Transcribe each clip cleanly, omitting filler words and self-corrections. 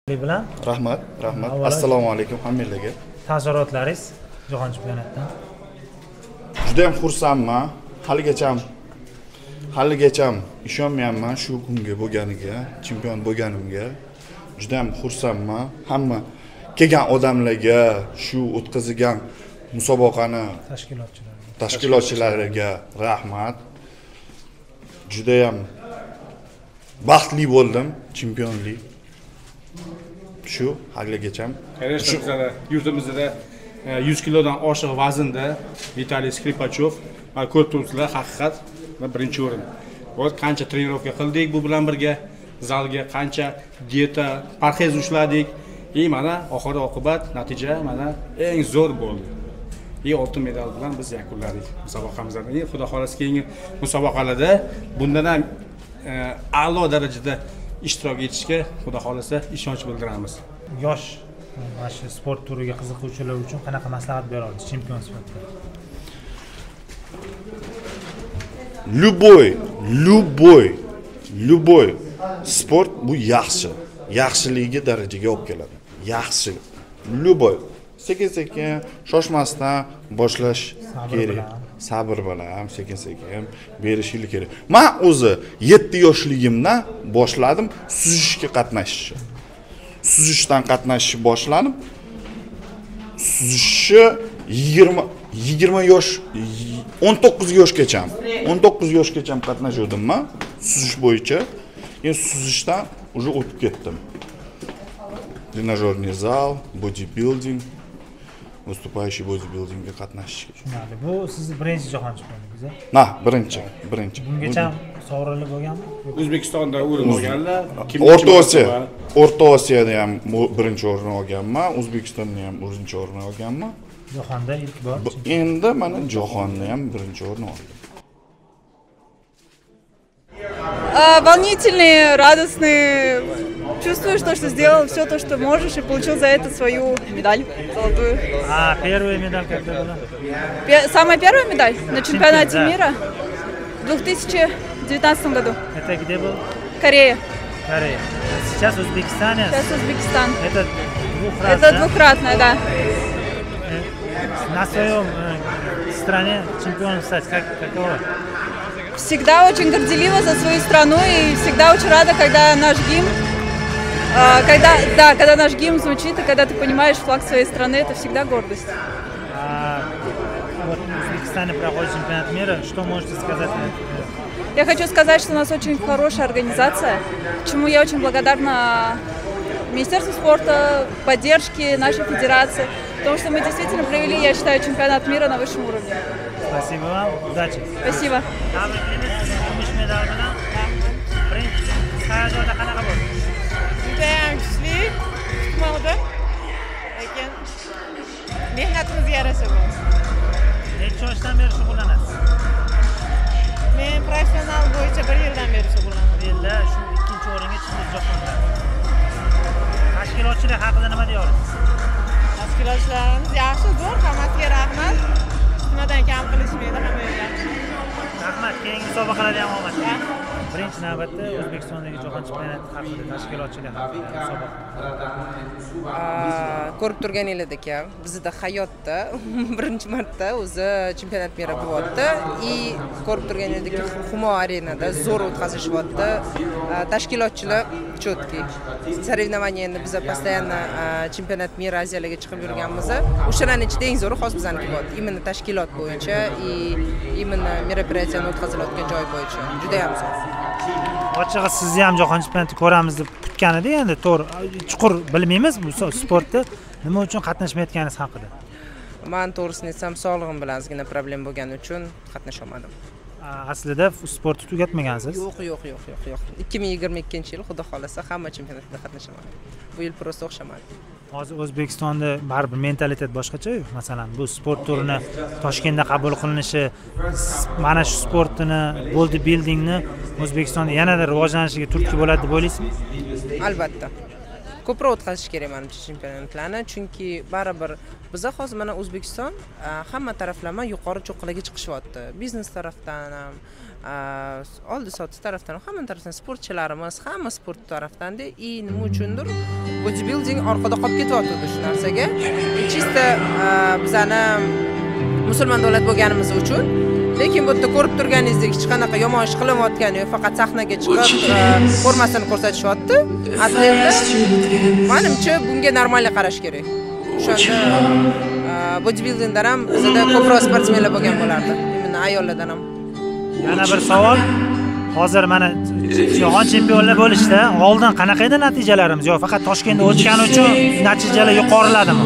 bilan Rahmat. Assalomu alaykum hammalarga. Taassurotlaringiz Jahon chempionatidan? Juda ham xursandman. Haligacha ishonmayapman shu kunga bo'lganiga, chempion bo'lganimga. Juda ham xursandman. Hamma kelgan odamlarga, shu o'tkazilgan musobaqani tashkilotchilariga rahmat. Juda ham baxtli bo'ldim chempionlik. Shu haligacha. Конечно, bizada yurtimizda 100 kilodan oshiq vaznda Vitaliy Skripachov, mana ko'rib turibsizlar, haqiqat birinchi o'rin. Biz qancha trenirovka qildik bu bilan birga, zalga qancha dieta, parhez ushladik. Mana oxir oqibat natija mana eng zo'r bo'ldi. Oltin medal bilan biz yakunladik musobaqamizni. Xudo xolasa keyingi musobaqalarda bundan ham a'lo darajada ishtirok etishga xudo xolasa ishonch bildiramiz. Yosh mana shu sport turiga qiziquvchilar uchun qanaqa maslahat bera olasiz chempion sifatida? Любой sport bu yaxshi. Yaxshiligiga darajaga olib keladi. Yaxshi. Любой. Sekin-sekin shoshmasdan boshlash kerak. Sabr bilan sekin-sekin berishinglar kerak. Men o'zi 7 yoshligimdan boshladim suzishga qatnashishni. Suzishdan qatnashishni boshladim. Suzishni 20 yosh 19 yoshgacha 19 yoshgacha qatnashdim men suzish bo'yicha. Keyin suzishdan уже o'tib ketdim. Тренажерный зал, бодибилдинг, выступающий бодибилдингga qatnashishga. Tushunarli. Bu sizning birinchi jahon chempionligingiz-a? Birinchi. Bungacha sovrinli bo'lganmi? O'zbekistonda o'rin olganlar, O'rta Osiyoda ham birinchi o'rin olganman, O'zbekistonda ham birinchi o'rin olganman. Jahonda ilk bor. Endi mana jahonda ham birinchi o'rin oldim. Волнительные, радостные. Чувствуешь то, что сделал все то, что можешь, и получил за это свою медаль золотую. А первая медаль когда была? Самая первая медаль на чемпионате мира в 2019 году. Это где был? Корея. Сейчас Узбекистан. Сейчас Узбекистан. Это двукратно. Это двукратное, да. На своем стране чемпионом стать каково? Всегда очень горделива за свою страну и всегда очень рада, когда наш гимн, когда наш гимн звучит и когда ты понимаешь флаг своей страны, это всегда гордость. Вот в Узбекистане проходит чемпионат мира, что можете сказать на это? Я хочу сказать, что у нас очень хорошая организация, чему я очень благодарна Министерству спорта, поддержке нашей федерации, потому что мы действительно провели, я считаю, чемпионат мира на высшем уровне. Спасибо вам, удачи. Спасибо. Judayam kuchli, kutmoqdim. Lekin mehnatimiz yarasha bo'ldi. Necha yoshdan beri shug'ullanasiz? Men professional bo'yicha 1 yildan beri shug'ullanaman. 1 yilda shu ikkinchi o'ringa chiqdingiz jahonda. Tashkilotchilik haqida nima deya olasiz? Tashkilotchilarimiz yaxshi, zo'r, hammasiga rahmat. Nimadan kam qilishmaydi hammaga. Rahmat, keyingi musobaqalarda ham omad. Birinchi navbatda O'zbekistondagi jahon chempionati haqida, tashkilotchilik haqida musobaqa. Ko'rib turganinglardek, bizda hayotda birinchi marta o'zi chempionat mira bo'lyapti. Ko'rib turganinglardek, Humo arenada zo'r o'tkazilyapti. Tashkilotchilar четкий. Соревнования endi biz постоянно chempionat mira Aziyalarga chiqib yurganmiz. O'shalarning ichida eng zo'ri hozir bizaniki bo'ldi. Именно tashkilot bo'yicha, именно мероприятияni o'tkazilayotgan joy bo'yicha juda ham zo'r. Ochig'i sizni ham jahon chempionati ko'ramiz deb kutgan edi, endi to'g'ri, chuqur bilmaymiz bu sportda nima uchun qatnashmayotganingiz haqida. Men to'g'risini aytsam, sog'lig'im bilan ozgina problem bo'lgani uchun qatnasha olmadim. Aslida sportni tugatmagansiz? Yo'q. 2022-yil xudo xolasa hamma chempionatda qatnashaman. Bu yil prosta o'xshamadi. Hozir O'zbekistonda baribir mentalitet boshqacha-ku. Masalan, bu sport turini Toshkentda qabul qilinishi, mana shu sportni, bodybuildingni O'zbekistonda yanada rivojlanishiga turtki bo'ladi deb o'ylaysizmi? Albatta. ko'proq o'tkazish kerak menimcha chempionatlarni, chunki baribir biza hozir mana O'zbekiston hamma taraflama yuqori cho'qqilarga chiqishyapti. Biznes tarafdan ham, oldi sotish tarafdan ham, hamma tarafdan sportchilarimiz, hamma sport tarafdan-da, nima uchundir bodybuilding orqada qolib ketyapti shu narsaga. Chista bizani musulmon davlat bo'lganimiz uchun, lekin bu yerda ko'rib turganingizdek hech qanaqa yomon ish qilinmayotgani yo'q, faqat sahnaga chiqib formasini ko'rsatishyapti. Atletlar menimcha bunga normal qarash kerak. O'shanda bodybuildingdan ham bizda ko'proq sportsmenlar bo'lgan bo'lardi. Mana ayollardan ham. Yana bir savol. Hozir mana jahon chempionlar bo'lishda oldin qanaqa edi natijalarimiz? Yo faqat Toshkentda o'tgani uchun natijalar yuqoriladimi?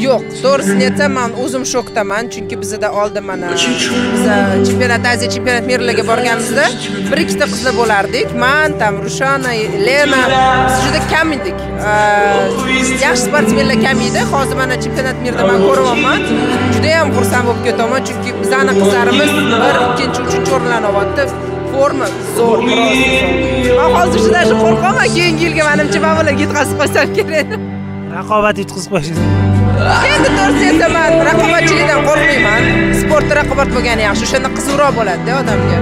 Yo'q, to'g'risini aytsam, men o'zim shokdaman, chunki bizda oldin mana biz chempionat Aziya chempionat Mirlarga borganimizda bir ikkita qizlar bo'lardik. Men, tam Rushana, Lena biz juda kam edik. Yaxshi sportsmenlar kam edi. Hozir mana chempionat Mirda men ko'ryapman. Juda ham xursand bo'lib ketaman, chunki bizning qizlarimiz 1, 2, 3 o'rinlarni oldi. Forma zo'r, men hozir juda qo'rqaman, keyingi yilga menimcha men bularga yetkazib qo'ysam kerak. Raqobat yetkazib qo'yishingiz. Endi to'g'risi aytaman, raqobatchilikdan qo'rqmayman. Sportda raqobat bo'lgani yaxshi, o'shanda qiziqroq bo'ladi-da odamga.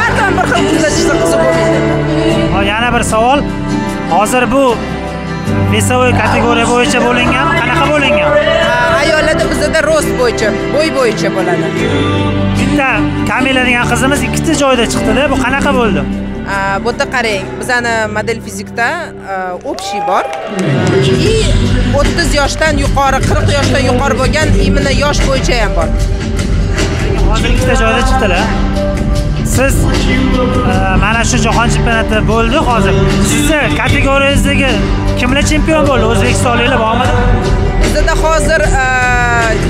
Har doim bir xil qizlashsa qiziq bo'lmaydi. Yana bir savol. Hozir bu vesovoy kategoriya bo'yicha bo'lingan, qanaqa bo'lingan? Ayollarda bizda rost bo'yicha, bo'y bo'yicha bo'ladi. Bitta Kamila degan qizimiz ikkita joyda chiqdi-da, bu qanaqa bo'ldi? Bu yerda qarang, bizani model fizikda общий bor. И 30 yoshdan yuqori, 40 yoshdan yuqori bo'lgan imini yosh bo'yicha ham bor. Hozir ikkita joyda chiqdilar. Siz mana shu jahon chempionati bo'ldi hozir. Sizni kategoriyangizdagi kimlar chempion bo'ldi? O'zbekistonliklar bormi? Bizda hozir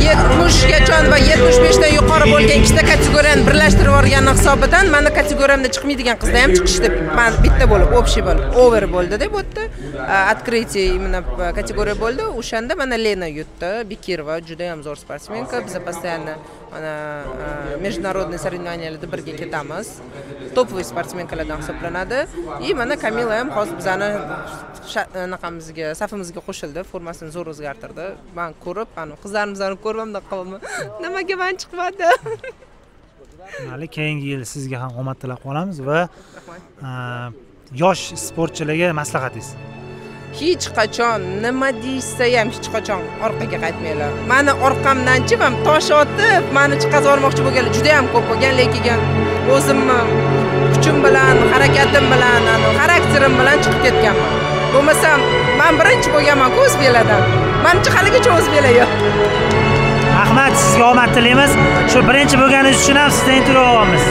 70 gacha va 75 dan yuqori bo'lgan ikkita kategoriyani birlashtirib yuborganning hisobidan meni kategoriyamda chiqmaydigan qizlar ham chiqishdi. Men bitta bo'lib, общий bo'lib, over bo'ldi-da bu yerda. Открытие именно kategoriya bo'ldi. O'shanda mana Lena yutdi. Bikirova juda ham zo'r sportsmenka. Biz постоянно mana международный соревнованияларда birga ketamiz. Topovoy sportsmenkalardan hisoblanadi. И mana Kamila ham hozir bizani anaqamizga, safimizga qo'shildi. Formasini zo'r o'zgartirdi. Men ko'rib, ana qizlarimizni ko'rmamda qolaman. Nimaga men chiqmadi? Hali keyingi yil sizga ham omad tilab qolamiz va yosh sportchilarga maslahatingiz. Hech qachon nima deysa ham hech qachon orqaga qaytmanglar. Meni orqamdan-chi ham tosh otib, meni chiqazib olmoqchi bo'lganlar juda ham ko'p bo'lgan, lekin o'zimni kuchim bilan, harakatim bilan, xarakterim bilan chiqib ketganman. Bo'lmasam, men birinchi bo'lganman-ku O'zbeklardan. Menimcha haligacha O'zbeklar yo'q. Rahmat, sizga omad tilaymiz. Shu birinchi bo'lganingiz uchun ham sizdan intervyu olamiz.